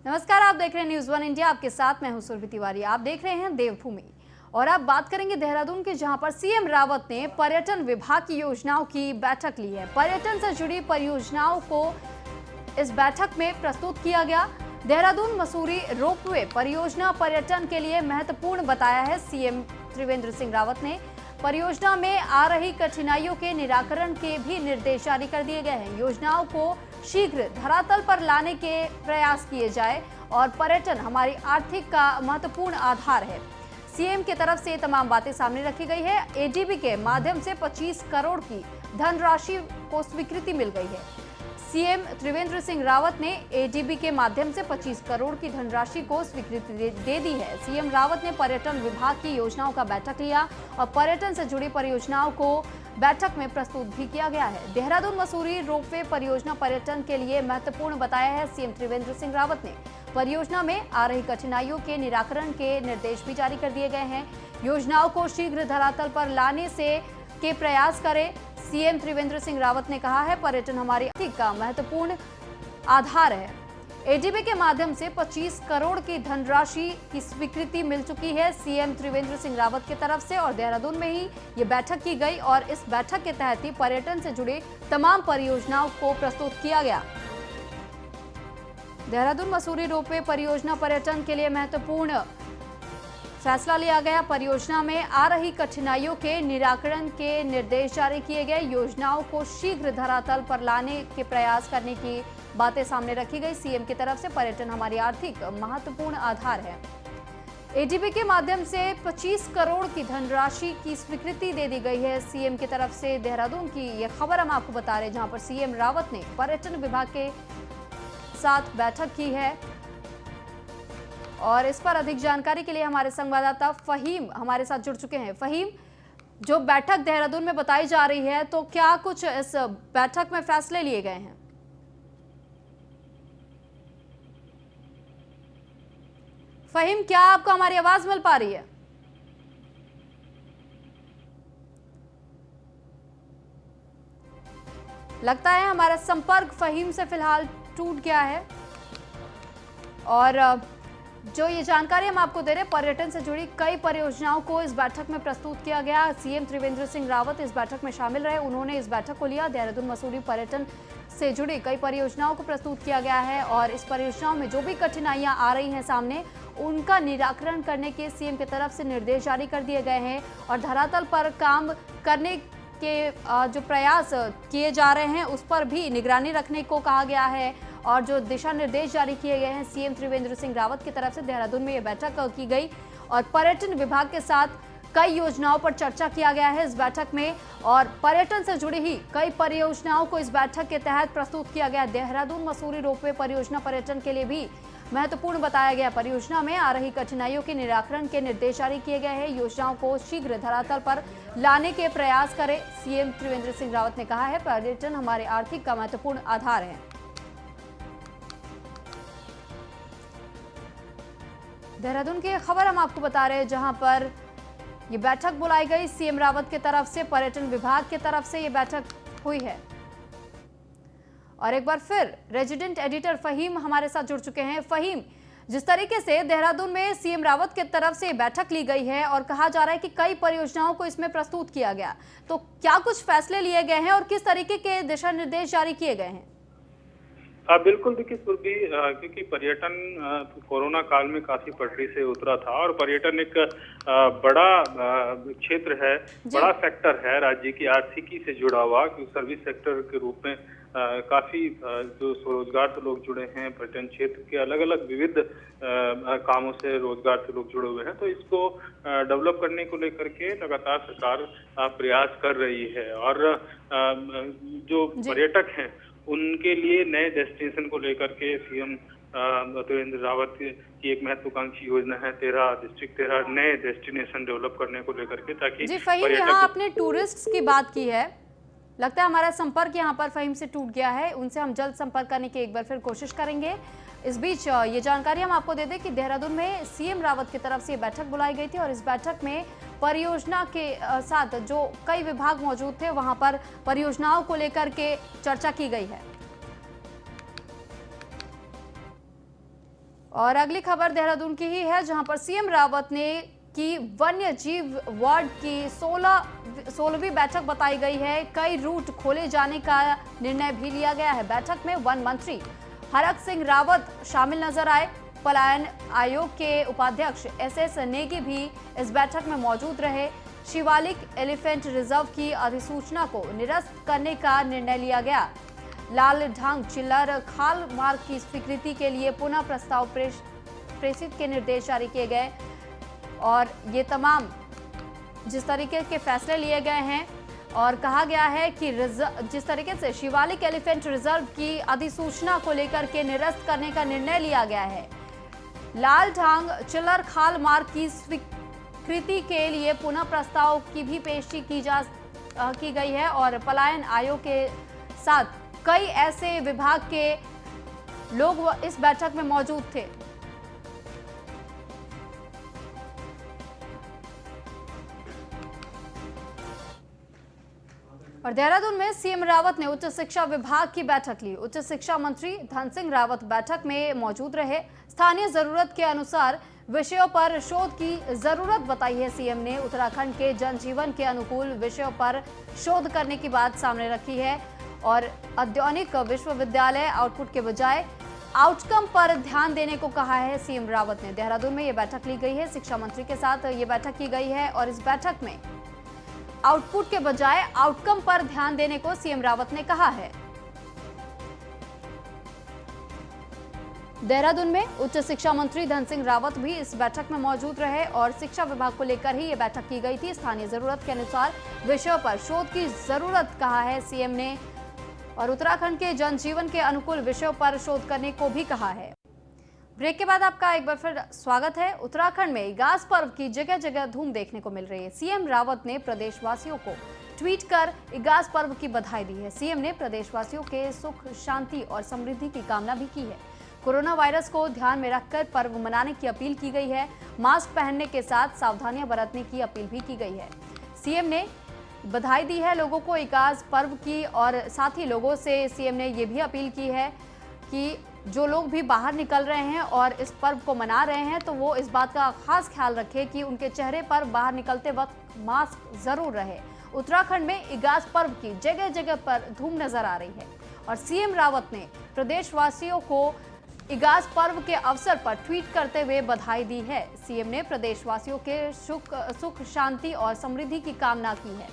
नमस्कार, आप देख रहे हैं न्यूज़ वन इंडिया। आपके साथ मैं हूं सुरभि तिवारी। आप देख रहे हैं देवभूमि और आप बात करेंगे देहरादून की, जहां पर सीएम रावत ने पर्यटन विभाग की योजनाओं की बैठक ली है। पर्यटन से जुड़ी परियोजनाओं को इस बैठक में प्रस्तुत किया गया। देहरादून मसूरी रोपवे परियोजना पर्यटन के लिए महत्वपूर्ण बताया है सीएम त्रिवेंद्र सिंह रावत ने। परियोजना में आ रही कठिनाइयों के निराकरण के भी निर्देश जारी कर दिए गए हैं। योजनाओं को शीघ्र धरातल पर लाने के प्रयास किए जाए और पर्यटन हमारी आर्थिक का महत्वपूर्ण आधार है। सीएम की तरफ से तमाम बातें सामने रखी गई है। एडीबी के माध्यम से 25 करोड़ की धनराशि को स्वीकृति मिल गई है। सीएम त्रिवेंद्र सिंह रावत ने एडीबी के माध्यम से 25 करोड़ की धनराशि को स्वीकृति दे दी है। सीएम रावत ने पर्यटन विभाग की योजनाओं का बैठक लिया और पर्यटन से जुड़ी परियोजनाओं को बैठक में प्रस्तुत भी किया गया है। देहरादून मसूरी रोपवे परियोजना पर्यटन के लिए महत्वपूर्ण बताया है सीएम त्रिवेंद्र सिंह रावत ने। परियोजना में आ रही कठिनाइयों के निराकरण के निर्देश भी जारी कर दिए गए हैं। योजनाओं को शीघ्र धरातल पर लाने के प्रयास करें। सीएम त्रिवेंद्र सिंह रावत ने कहा है, पर्यटन हमारी आर्थिक का महत्वपूर्ण आधार है। एडीबी के माध्यम से 25 करोड़ की धनराशि की स्वीकृति मिल चुकी है सीएम त्रिवेंद्र सिंह रावत की तरफ से और देहरादून में ही ये बैठक की गई और इस बैठक के तहत ही पर्यटन से जुड़े तमाम परियोजनाओं को प्रस्तुत किया गया। देहरादून मसूरी रोपवे परियोजना पर्यटन के लिए महत्वपूर्ण फैसला लिया गया। परियोजना में आ रही कठिनाइयों के निराकरण के निर्देश जारी किए गए। योजनाओं को शीघ्र धरातल पर लाने के प्रयास करने की बातें सामने रखी गई। सीएम की तरफ से पर्यटन हमारी आर्थिक महत्वपूर्ण आधार है। एडीबी के माध्यम से 25 करोड़ की धनराशि की स्वीकृति दे दी गई है सीएम की तरफ से। देहरादून की यह खबर हम आपको बता रहे हैं, जहां पर सीएम रावत ने पर्यटन विभाग के साथ बैठक की है। और इस पर अधिक जानकारी के लिए हमारे संवाददाता फहीम हमारे साथ जुड़ चुके हैं। फहीम, जो बैठक देहरादून में बताई जा रही है, तो क्या कुछ इस बैठक में फैसले लिए गए हैं? फहीम, क्या आपको हमारी आवाज मिल पा रही है? लगता है हमारा संपर्क फहीम से फिलहाल टूट गया है। और जो ये जानकारी हम आपको दे रहे हैं, पर्यटन से जुड़ी कई परियोजनाओं को इस बैठक में प्रस्तुत किया गया। सीएम त्रिवेंद्र सिंह रावत इस बैठक में शामिल रहे। उन्होंने इस बैठक को लिया। देहरादून मसूरी पर्यटन से जुड़ी कई परियोजनाओं को प्रस्तुत किया गया है और इस परियोजनाओं में जो भी कठिनाइयां आ रही हैं सामने, उनका निराकरण करने के सीएम की तरफ से निर्देश जारी कर दिए गए हैं और धरातल पर काम करने के जो प्रयास किए जा रहे हैं उस पर भी निगरानी रखने को कहा गया है और जो दिशा निर्देश जारी किए गए हैं सीएम त्रिवेंद्र सिंह रावत की तरफ से। देहरादून में यह बैठक की गई और पर्यटन विभाग के साथ कई योजनाओं पर चर्चा किया गया है इस बैठक में और पर्यटन से जुड़ी ही कई परियोजनाओं को इस बैठक के तहत प्रस्तुत किया गया। देहरादून मसूरी रोपवे परियोजना पर्यटन के लिए भी महत्वपूर्ण बताया गया। परियोजना में आ रही कठिनाइयों के निराकरण के निर्देश जारी किए गए हैं। योजनाओं को शीघ्र धरातल पर लाने के प्रयास करें। सीएम त्रिवेंद्र सिंह रावत ने कहा है, पर्यटन हमारे आर्थिक का महत्वपूर्ण आधार है। देहरादून की खबर हम आपको बता रहे हैं, जहां पर ये बैठक बुलाई गई सीएम रावत की तरफ से, पर्यटन विभाग की तरफ से ये बैठक हुई है। और एक बार फिर रेजिडेंट एडिटर फहीम हमारे साथ जुड़ चुके हैं। फहीम, जिस तरीके से देहरादून में सीएम रावत की तरफ से बैठक ली गई है और कहा जा रहा है कि कई परियोजनाओं को इसमें प्रस्तुत किया गया, तो क्या कुछ फैसले लिए गए हैं और किस तरीके के दिशा निर्देश जारी किए गए हैं? बिल्कुल, देखिए सुरभि, क्योंकि पर्यटन कोरोना काल में काफी पटरी से उतरा था और पर्यटन एक बड़ा क्षेत्र है, बड़ा सेक्टर है राज्य की आर्थिकी से जुड़ा हुआ, क्योंकि सर्विस सेक्टर के रूप में काफी जो स्वरोजगार से लोग जुड़े हैं। पर्यटन क्षेत्र के अलग अलग विविध कामों से रोजगार से लोग जुड़े हुए हैं, तो इसको डेवलप करने को लेकर के लगातार सरकार प्रयास कर रही है और जो पर्यटक हैं उनके लिए नए डेस्टिनेशन को लेकर के सीएम त्रिवेंद्र रावत की एक महत्वाकांक्षी योजना है 13 डिस्ट्रिक्ट 13 नए डेस्टिनेशन डेवलप करने को लेकर के, ताकि जी फहीम, यहाँ आपने टूरिस्ट्स की बात की है। लगता है हमारा संपर्क यहाँ पर फहीम से टूट गया है। उनसे हम जल्द संपर्क करने की एक बार फिर कोशिश करेंगे। इस बीच ये जानकारी हम आपको दे दें कि देहरादून में सीएम रावत की तरफ से ये बैठक बुलाई गई थी और इस बैठक में परियोजना के साथ जो कई विभाग मौजूद थे, वहां पर परियोजनाओं को लेकर के चर्चा की गई है। और अगली खबर देहरादून की ही है, जहां पर सीएम रावत ने की वन्य जीव वार्ड की 16वीं बैठक बताई गई है। कई रूट खोले जाने का निर्णय भी लिया गया है। बैठक में वन मंत्री हरक सिंह रावत शामिल नजर आए। पलायन आयोग के उपाध्यक्ष एसएस नेगी भी इस बैठक में मौजूद रहे। शिवालिक एलिफेंट रिजर्व की अधिसूचना को निरस्त करने का निर्णय लिया गया। लाल ढांग चिल्लर खाल मार्ग की स्वीकृति के लिए पुनः प्रस्ताव प्रेषित के निर्देश जारी किए गए। और ये तमाम जिस तरीके के फैसले लिए गए हैं और कहा गया है कि जिस तरीके से शिवालिक एलिफेंट रिजर्व की अधिसूचना को लेकर के निरस्त करने का निर्णय लिया गया है। लाल ढांग चिल्लर खाल मार्ग की स्वीकृति के लिए पुनः प्रस्ताव की भी पेशी की गई है। और पलायन आयोग के साथ कई ऐसे विभाग के लोग इस बैठक में मौजूद थे। और देहरादून में सीएम रावत ने उच्च शिक्षा विभाग की बैठक ली। उच्च शिक्षा मंत्री धन सिंह रावत बैठक में मौजूद रहे। स्थानीय जरूरत के अनुसार विषयों पर शोध की जरूरत बताई है। सीएम ने उत्तराखंड के जनजीवन के अनुकूल विषयों पर शोध करने की बात सामने रखी है। और औद्योगिक विश्वविद्यालय आउटपुट के बजाय आउटकम पर ध्यान देने को कहा है सीएम रावत ने। देहरादून में ये बैठक ली गई है, शिक्षा मंत्री के साथ ये बैठक की गई है। और इस बैठक में आउटपुट के बजाय आउटकम पर ध्यान देने को सीएम रावत ने कहा है। देहरादून में उच्च शिक्षा मंत्री धन सिंह रावत भी इस बैठक में मौजूद रहे और शिक्षा विभाग को लेकर ही ये बैठक की गई थी। स्थानीय जरूरत के अनुसार विषयों पर शोध की जरूरत कहा है सीएम ने। और उत्तराखंड के जनजीवन के अनुकूल विषयों पर शोध करने को भी कहा है। ब्रेक के बाद आपका एक बार फिर स्वागत है। उत्तराखंड में इगास पर्व की जगह जगह धूम देखने को मिल रही है। सीएम रावत ने प्रदेशवासियों को ट्वीट कर इगास पर्व की बधाई दी है। सीएम ने प्रदेशवासियों के सुख, शांति और समृद्धि की कामना भी की है। कोरोना वायरस को ध्यान में रखकर पर्व मनाने की अपील की गई है। मास्क पहनने के साथ सावधानियां बरतने की अपील भी की गई है। सीएम ने बधाई दी है लोगों को इगास पर्व की। और साथ ही लोगों से सीएम ने ये भी अपील की है कि जो लोग भी बाहर निकल रहे हैं और इस पर्व को मना रहे हैं तो वो इस बात का खास ख्याल रखें कि उनके चेहरे पर बाहर निकलते वक्त मास्क जरूर रहे। उत्तराखंड में इगास पर्व की जगह जगह पर धूम नजर आ रही है। और सीएम रावत ने प्रदेशवासियों को इगास पर्व के अवसर पर ट्वीट करते हुए बधाई दी है। सीएम ने प्रदेशवासियों के सुख, शांति और समृद्धि की कामना की है।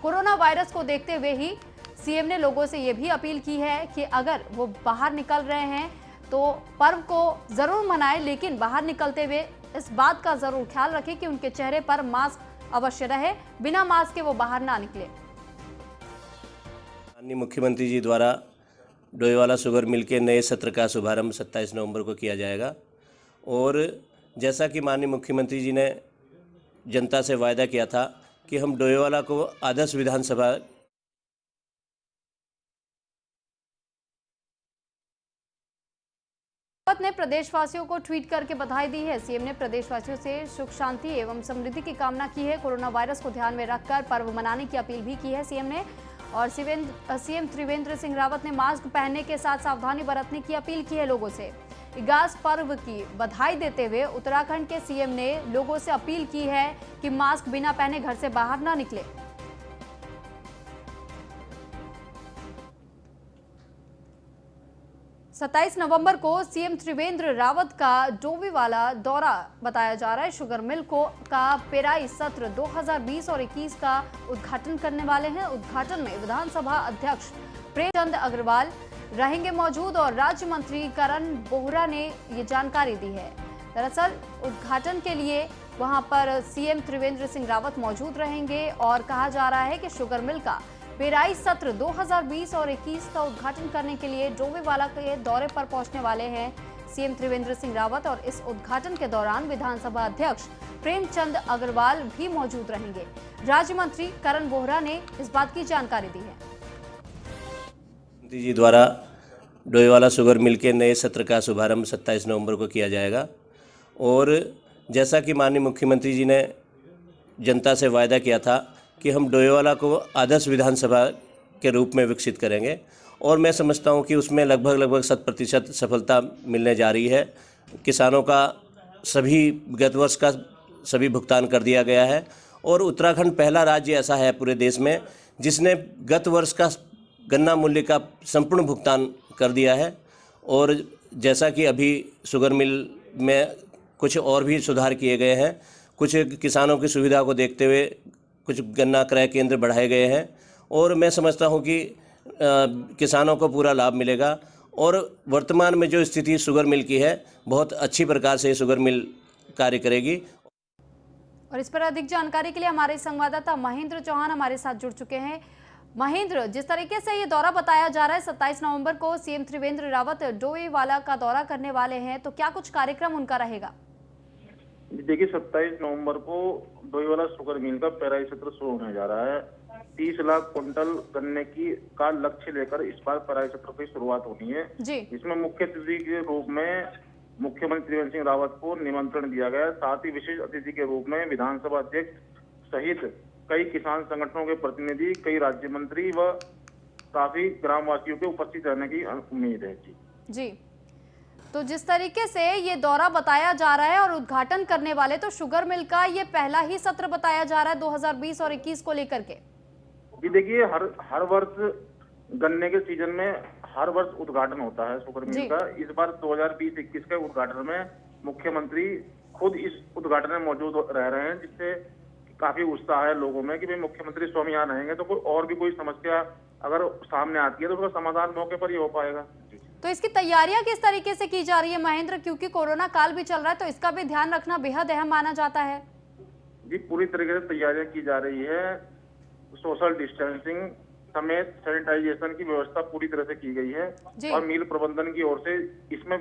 कोरोना वायरस को देखते हुए ही सीएम ने लोगों से ये भी अपील की है कि अगर वो बाहर निकल रहे हैं तो पर्व को जरूर मनाएं, लेकिन बाहर निकलते हुए इस बात का जरूर ख्याल रखें कि उनके चेहरे पर मास्क अवश्य रहे। बिना मास्क के वो बाहर ना निकले। माननीय मुख्यमंत्री जी द्वारा डोईवाला शुगर मिल के नए सत्र का शुभारंभ 27 नवंबर को किया जाएगा। और जैसा कि माननीय मुख्यमंत्री जी ने जनता से वायदा किया था कि हम डोईवाला को आदर्श विधानसभा ने प्रदेशवासियों को ट्वीट करके बधाई दी है। सीएम ने प्रदेशवासियों से सुख, शांति एवं समृद्धि की कामना की है। कोरोना वायरस को ध्यान में रखकर पर्व मनाने की अपील भी की है सीएम ने। और सीएम त्रिवेंद्र सिंह रावत ने मास्क पहनने के साथ सावधानी बरतने की अपील की है लोगों से। इगास पर्व की बधाई देते हुए उत्तराखंड के सीएम ने लोगों से अपील की है कि मास्क बिना पहने घर से बाहर न निकले। 27 नवंबर को सीएम त्रिवेंद्र रावत का डोईवाला दौरा बताया जा रहा है। शुगर मिल का पेराई सत्र 2020 और 21 का उद्घाटन करने वाले हैं। उद्घाटन में विधानसभा अध्यक्ष प्रेमचंद अग्रवाल रहेंगे मौजूद और राज्य मंत्री करण बोहरा ने ये जानकारी दी है। दरअसल उद्घाटन के लिए वहां पर सीएम त्रिवेंद्र सिंह रावत मौजूद रहेंगे और कहा जा रहा है कि शुगर मिल का पेराई सत्र 2020 और 21 का उद्घाटन करने के लिए डोईवाला के दौरे पर पहुंचने वाले हैं सीएम त्रिवेंद्र सिंह रावत। और इस उद्घाटन के दौरान विधानसभा अध्यक्ष प्रेमचंद अग्रवाल भी मौजूद रहेंगे। राज्य मंत्री करण बोहरा ने इस बात की जानकारी दी है। मंत्री जी द्वारा डोईवाला शुगर मिल के नए सत्र का शुभारंभ 27 नवंबर को किया जाएगा। और जैसा कि माननीय मुख्यमंत्री जी ने जनता से वायदा किया था कि हम डोईवाला को आदर्श विधानसभा के रूप में विकसित करेंगे और मैं समझता हूं कि उसमें लगभग 100% सफलता मिलने जा रही है। किसानों का सभी गत वर्ष का सभी भुगतान कर दिया गया है और उत्तराखंड पहला राज्य ऐसा है पूरे देश में जिसने गत वर्ष का गन्ना मूल्य का संपूर्ण भुगतान कर दिया है। और जैसा कि अभी शुगर मिल में कुछ और भी सुधार किए गए हैं, कुछ किसानों की सुविधा को देखते हुए कुछ गन्ना क्रय केंद्र बढ़ाए गए हैं और मैं समझता हूं कि किसानों को पूरा लाभ मिलेगा। और वर्तमान में जो स्थिति शुगर मिल की है, बहुत अच्छी प्रकार से शुगर मिल कार्य करेगी। और इस पर अधिक जानकारी के लिए हमारे संवाददाता महेंद्र चौहान हमारे साथ जुड़ चुके हैं। महेंद्र, जिस तरीके से ये दौरा बताया जा रहा है 27 नवंबर को सीएम त्रिवेंद्र रावत डोईवाला का दौरा करने वाले हैं, तो क्या कुछ कार्यक्रम उनका रहेगा? देखिए 27 नवंबर को डोईवाला शुगर मिल का पेराई सत्र शुरू होने जा रहा है। 30 लाख कुंटल गन्ने का लक्ष्य लेकर इस बार पेराई सत्र की शुरुआत होनी है जी। इसमें मुख्य अतिथि के रूप में मुख्यमंत्री त्रिवेंद्र सिंह रावत को निमंत्रण दिया गया है। साथ ही विशेष अतिथि के रूप में विधानसभा अध्यक्ष सहित कई किसान संगठनों के प्रतिनिधि, कई राज्य मंत्री व काफी ग्रामवासियों के उपस्थित रहने की उम्मीद है। जी, तो जिस तरीके से ये दौरा बताया जा रहा है और उद्घाटन करने वाले तो शुगर मिल का ये पहला ही सत्र बताया जा रहा है 2020 और 21 को लेकर के। जी देखिए, हर वर्ष गन्ने के सीजन में हर वर्ष उद्घाटन होता है शुगर मिल का। इस बार 2020-21 के उद्घाटन में मुख्यमंत्री खुद इस उद्घाटन में मौजूद रह रहे हैं, जिससे काफी उत्साह है लोगों में कि भाई मुख्यमंत्री स्वयं यहाँ रहेंगे तो कोई समस्या अगर सामने आती है तो उसका समाधान मौके पर ही हो पाएगा। तो इसकी तैयारियां किस तरीके से की जा रही है महेंद्र, क्योंकि कोरोना काल भी चल रहा है तो इसका भी ध्यान रखना बेहद अहम माना जाता है? जी, पूरी तरीके से तैयारियां की जा रही है। सोशल डिस्टेंसिंग समेत सैनिटाइजेशन की व्यवस्था पूरी तरह से की गई है और मिल प्रबंधन की ओर से इसमें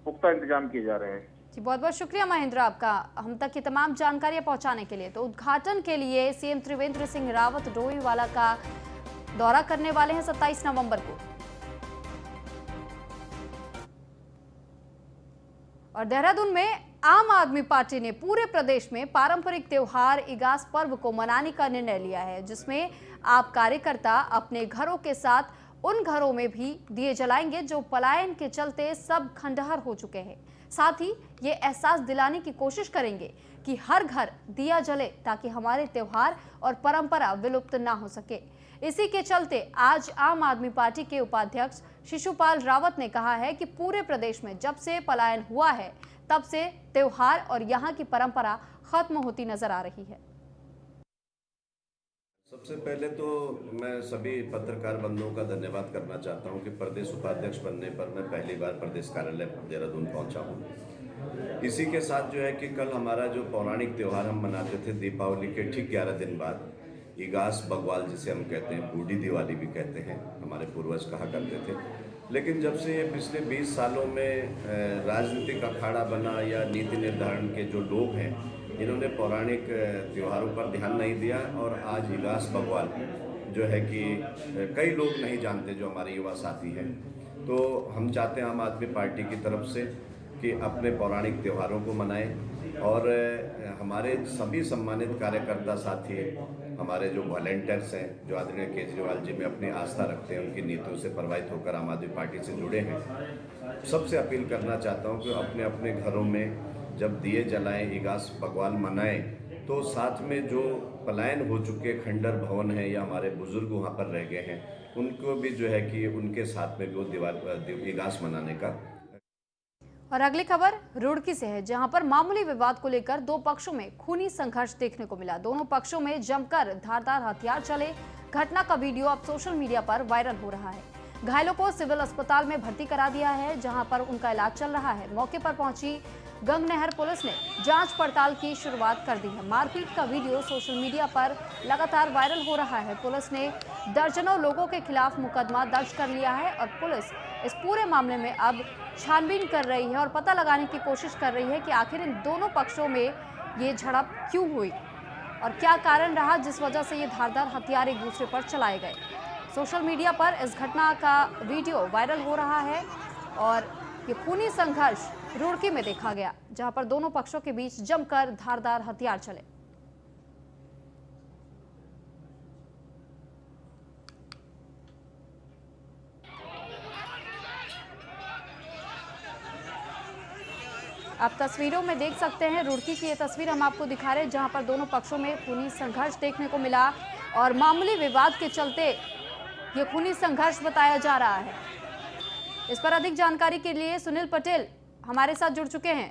पुख्ता इंतजाम किए जा रहे हैं। जी, बहुत बहुत शुक्रिया महेंद्र आपका हम तक की तमाम जानकारियां पहुंचाने के लिए। तो उद्घाटन के लिए सीएम त्रिवेंद्र सिंह रावत डोईवाला का दौरा करने वाले हैं 27 नवंबर को। और देहरादून में आम आदमी पार्टी ने पूरे प्रदेश में पारंपरिक त्योहार इगास पर्व को मनाने का निर्णय लिया है, जिसमें आप कार्यकर्ता अपने घरों के साथ उन घरों में भी दिए जलाएंगे जो पलायन के चलते सब खंडहर हो चुके हैं। साथ ही ये एहसास दिलाने की कोशिश करेंगे कि हर घर दिया जले ताकि हमारे त्योहार और परंपरा विलुप्त ना हो सके। इसी के चलते आज आम आदमी पार्टी के उपाध्यक्ष शिशुपाल रावत ने कहा है कि पूरे प्रदेश में जब से पलायन हुआ है तब से त्योहार और यहाँ की परंपरा खत्म होती नजर आ रही है। सबसे पहले तो मैं सभी पत्रकार बंधुओं का धन्यवाद करना चाहता हूं कि प्रदेश उपाध्यक्ष बनने पर मैं पहली बार प्रदेश कार्यालय देहरादून पहुंचा हूं। इसी के साथ जो है कि कल हमारा जो पौराणिक त्यौहार हम मनाते थे दीपावली के ठीक 11 दिन बाद, इगास बग्वाल जिसे हम कहते हैं, बूढ़ी दिवाली भी कहते हैं, हमारे पूर्वज कहा करते थे। लेकिन जब से ये पिछले 20 सालों में राजनीतिक अखाड़ा बना या नीति निर्धारण के जो लोग हैं, इन्होंने पौराणिक त्योहारों पर ध्यान नहीं दिया और आज इगास बग्वाल जो है कि कई लोग नहीं जानते जो हमारे युवा साथी हैं। तो हम चाहते हैं आम आदमी पार्टी की तरफ से कि अपने पौराणिक त्योहारों को मनाएं और हमारे सभी सम्मानित कार्यकर्ता साथी, हमारे जो वॉलंटियर्स हैं, जो आदरणीय केजरीवाल जी में अपनी आस्था रखते हैं, उनकी नीतियों से प्रभावित होकर आम आदमी पार्टी से जुड़े हैं, सबसे अपील करना चाहता हूं कि अपने अपने घरों में जब दिए जलाएं, इगास बग्वाल मनाएं, तो साथ में जो पलायन हो चुके खंडर भवन हैं या हमारे बुजुर्ग वहाँ पर रह गए हैं, उनको भी जो है कि उनके साथ में भी वो इगास मनाने का। और अगली खबर रुड़की से है, जहां पर मामूली विवाद को लेकर दो पक्षों में खूनी संघर्ष देखने को मिला। दोनों पक्षों में जमकर धारदार हथियार चले। घटना का वीडियो अब सोशल मीडिया पर वायरल हो रहा है। घायलों को सिविल अस्पताल में भर्ती करा दिया है, जहां पर उनका इलाज चल रहा है। मौके पर पहुंची गंगनहर पुलिस ने जांच पड़ताल की शुरुआत कर दी है। मारपीट का वीडियो सोशल मीडिया पर लगातार वायरल हो रहा है। पुलिस ने दर्जनों लोगों के खिलाफ मुकदमा दर्ज कर लिया है और पुलिस इस पूरे मामले में अब छानबीन कर रही है और पता लगाने की कोशिश कर रही है कि आखिर इन दोनों पक्षों में ये झड़प क्यों हुई और क्या कारण रहा जिस वजह से ये धारदार हथियार एक दूसरे पर चलाए गए। सोशल मीडिया पर इस घटना का वीडियो वायरल हो रहा है और ये खूनी संघर्ष रुड़की में देखा गया, जहां पर दोनों पक्षों के बीच जमकर धारदार हथियार चले। आप तस्वीरों में देख सकते हैं, रुड़की की ये तस्वीर हम आपको दिखा रहे हैं जहां पर दोनों पक्षों में खूनी संघर्ष देखने को मिला और मामूली विवाद के चलते ये खूनी संघर्ष बताया जा रहा है। इस पर अधिक जानकारी के लिए सुनील पटेल हमारे साथ जुड़ चुके हैं।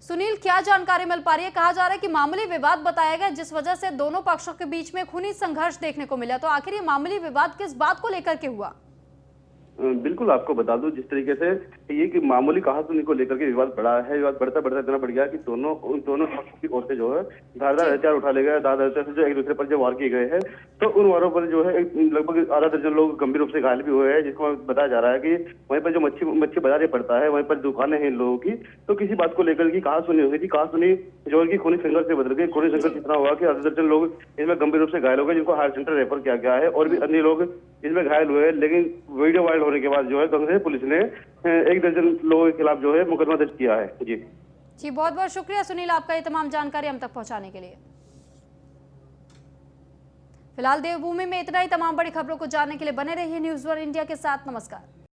सुनील, क्या जानकारी मिल पा रही है? कहा जा रहा है कि मामूली विवाद बताया गया जिस वजह से दोनों पक्षों के बीच में खूनी संघर्ष देखने को मिला, तो आखिर ये मामूली विवाद किस बात को लेकर के हुआ? बिल्कुल, आपको बता दूं जिस तरीके से ये कि मामूली कहासुनी को लेकर के विवाद बढ़ा है, विवाद बढ़ता बढ़ता इतना बढ़ गया कि दोनों पक्षों की ओर से जो है धारदार हथियार उठा ले गए, धारदार हथियार से जो एक दूसरे पर जो वार किए गए हैं, तो उन वारों पर जो है लगभग आधा दर्जन लोग गंभीर रूप से घायल भी हुए हैं, जिसको बताया जा रहा है कि वहीं पर जो मच्छी बाजार पड़ता है, वहीं पर दुकानें हैं इन लोगों की, तो किसी बात को लेकर की कहासुनी हुई थी। कहासुनी जो है कि खूनी संघर्ष से बदल गई। खूनी संघर्ष इतना हुआ कि आधा दर्जन लोग इसमें गंभीर रूप से घायल हो गए, जिनको हायर सेंटर रेफर किया गया है, और भी अन्य लोग इसमें घायल हुए हैं। लेकिन वीडियो वायरल होने के बाद जो है पुलिस ने एक दर्जन लोगों के खिलाफ जो है मुकदमा दर्ज किया है। जी बहुत बहुत शुक्रिया सुनील, आपका ये तमाम जानकारी हम तक पहुंचाने के लिए। फिलहाल देवभूमि में इतना ही। तमाम बड़ी खबरों को जानने के लिए बने रहिए न्यूज़ वन इंडिया के साथ। नमस्कार।